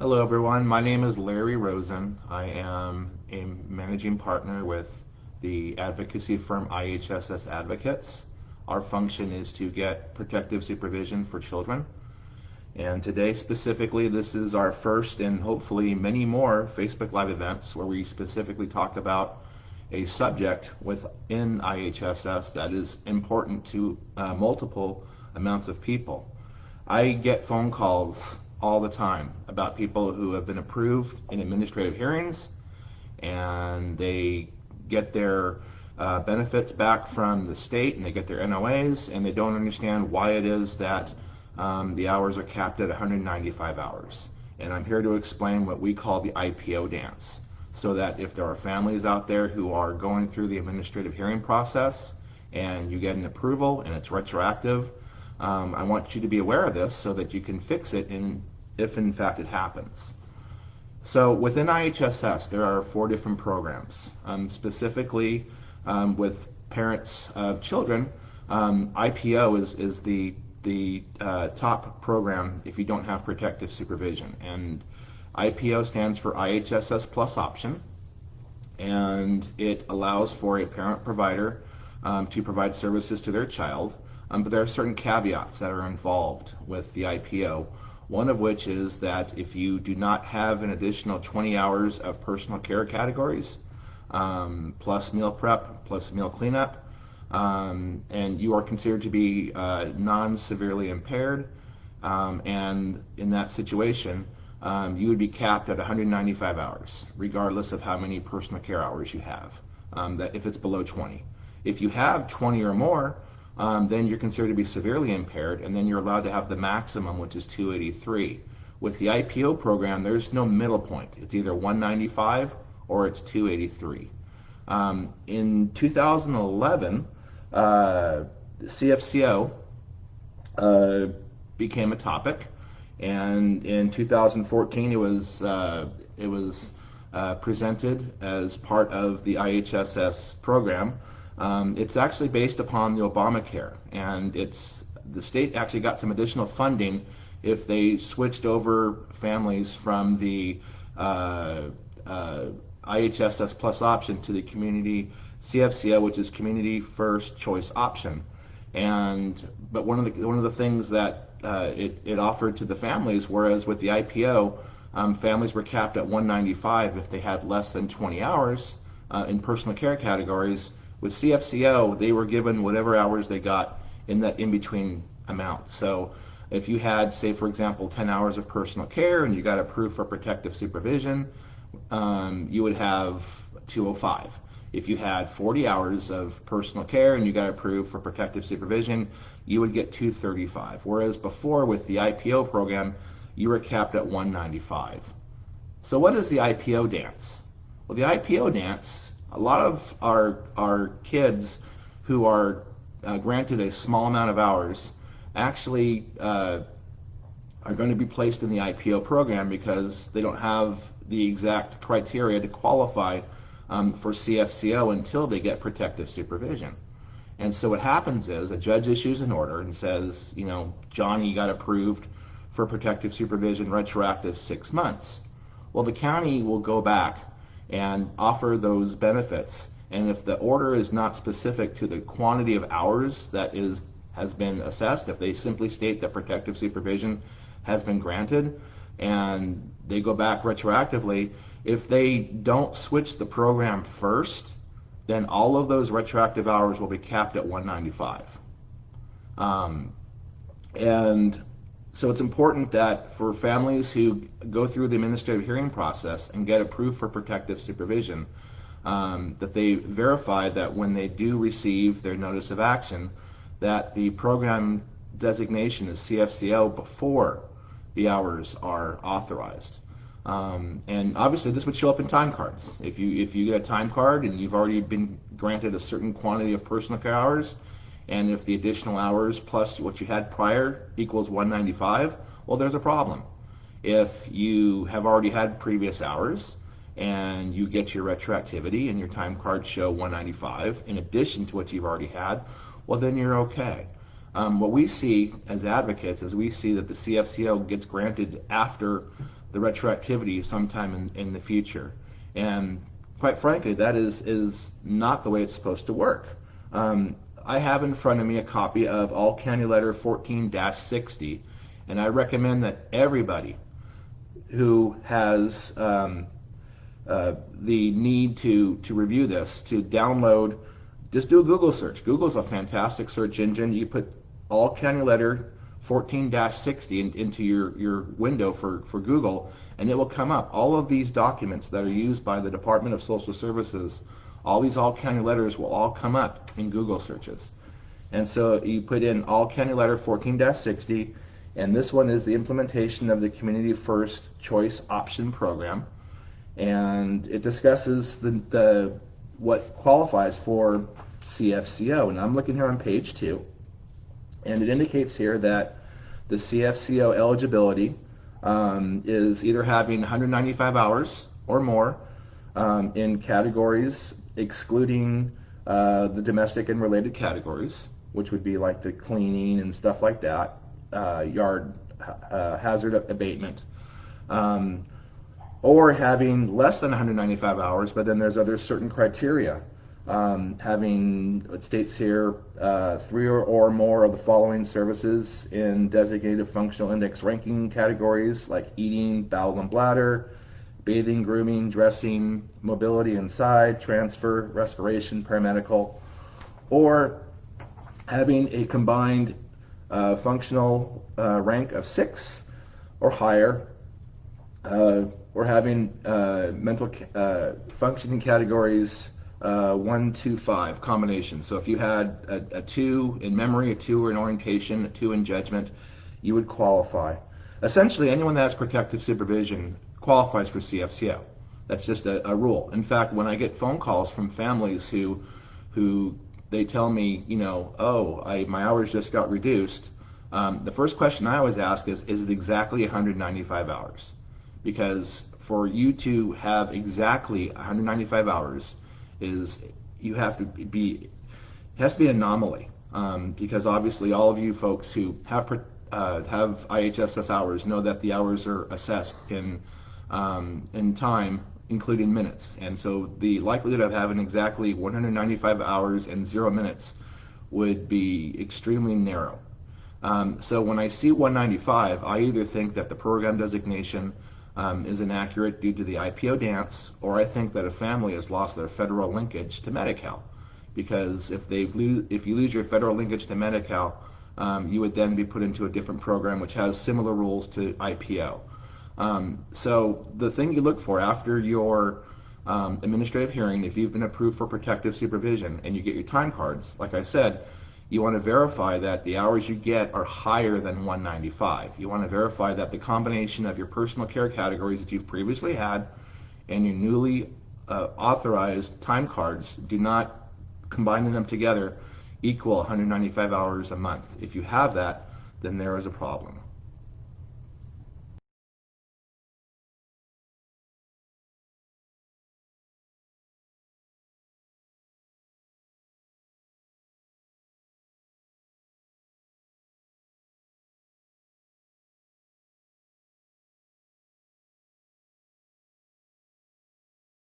Hello everyone, my name is Larry Rosen. I am a managing partner with the advocacy firm IHSS Advocates. Our function is to get protective supervision for children. And today specifically, this is our first and hopefully many more Facebook Live events where we specifically talk about a subject within IHSS that is important to multiple amounts of people. I get phone calls all the time about people who have been approved in administrative hearings and they get their benefits back from the state and they get their NOAs and they don't understand why it is that the hours are capped at 195 hours. And I'm here to explain what we call the IPO dance, so that if there are families out there who are going through the administrative hearing process and you get an approval and it's retroactive, I want you to be aware of this so that you can fix it if in fact it happens. So within IHSS, there are 4 different programs. Specifically with parents of children, IPO is the top program if you don't have protective supervision. And IPO stands for IHSS Plus Option, and it allows for a parent provider to provide services to their child. But there are certain caveats that are involved with the IPO. One of which is that if you do not have an additional 20 hours of personal care categories, plus meal prep, plus meal cleanup, and you are considered to be non-severely impaired, and in that situation, you would be capped at 195 hours, regardless of how many personal care hours you have, that if it's below 20. If you have 20 or more, then you're considered to be severely impaired, and then you're allowed to have the maximum, which is 283. With the IPO program, there's no middle point. It's either 195 or it's 283. In 2011, CFCO became a topic, and in 2014 it was presented as part of the IHSS program. It's actually based upon the Obamacare, and the state actually got some additional funding if they switched over families from the IHSS Plus option to the community CFCO, which is Community First Choice option. But one of the things that it offered to the families, whereas with the IPO, families were capped at 195 if they had less than 20 hours in personal care categories. With CFCO, they were given whatever hours they got in that in-between amount. So if you had, say, for example, 10 hours of personal care and you got approved for protective supervision, you would have 205. If you had 40 hours of personal care and you got approved for protective supervision, you would get 235. Whereas before, with the IPO program, you were capped at 195. So what is the IPO dance? Well, the IPO dance, a lot of our kids who are granted a small amount of hours actually are going to be placed in the IPO program because they don't have the exact criteria to qualify for CFCO until they get protective supervision. And so what happens is a judge issues an order and says, you know, Johnny got approved for protective supervision retroactive 6 months. Well, the county will go back and offer those benefits, and if the order is not specific to the quantity of hours that has been assessed, if they simply state that protective supervision has been granted and they go back retroactively, if they don't switch the program first, then all of those retroactive hours will be capped at 195. And so it's important that for families who go through the administrative hearing process and get approved for protective supervision, that they verify that when they do receive their notice of action, that the program designation is CFCO before the hours are authorized. And obviously this would show up in time cards. If you get a time card and you've already been granted a certain quantity of personal care hours, and if the additional hours plus what you had prior equals 195, well, there's a problem. If you have already had previous hours and you get your retroactivity and your time cards show 195 in addition to what you've already had, well, then you're okay. What we see as advocates is we see that the CFCO gets granted after the retroactivity sometime in the future. And quite frankly, that is not the way it's supposed to work. I have in front of me a copy of All County Letter 14-60, and I recommend that everybody who has the need to review this, to download, just do a Google search. Google's a fantastic search engine. You put All County Letter 14-60 into your window for Google, and it will come up. All of these documents that are used by the Department of Social Services, all these All County letters will all come up in Google searches. And so you put in All County Letter 14-60, and this one is the implementation of the Community First Choice Option Program, and it discusses the what qualifies for CFCO. And I'm looking here on page 2, and it indicates here that the CFCO eligibility is either having 195 hours or more in categories excluding the domestic and related categories, which would be like the cleaning and stuff like that, yard hazard abatement, or having less than 195 hours, but then there's other certain criteria. Having, it states here, 3 or more of the following services in designated functional index ranking categories like eating, bowel and bladder, bathing, grooming, dressing, mobility inside, transfer, respiration, paramedical, or having a combined functional rank of 6 or higher, or having mental functioning categories 1, 2, 5 combination. So if you had a 2 in memory, a 2 in orientation, a 2 in judgment, you would qualify. Essentially, anyone that has protective supervision qualifies for CFCO. That's just a rule. In fact, when I get phone calls from families who they tell me, you know, oh, my hours just got reduced, the first question I always ask is it exactly 195 hours? Because for you to have exactly 195 hours, you have to be, it has to be an anomaly, because obviously all of you folks who have IHSS hours know that the hours are assessed in time, including minutes, and so the likelihood of having exactly 195 hours and 0 minutes would be extremely narrow. So when I see 195, I either think that the program designation is inaccurate due to the IPO dance, or I think that a family has lost their federal linkage to Medi-Cal, because if you lose your federal linkage to Medi-Cal, you would then be put into a different program which has similar rules to IPO. So the thing you look for after your administrative hearing, if you've been approved for protective supervision and you get your time cards, like I said, you want to verify that the hours you get are higher than 195. You want to verify that the combination of your personal care categories that you've previously had and your newly authorized time cards do not, combining them together, equal 195 hours a month. If you have that, then there is a problem.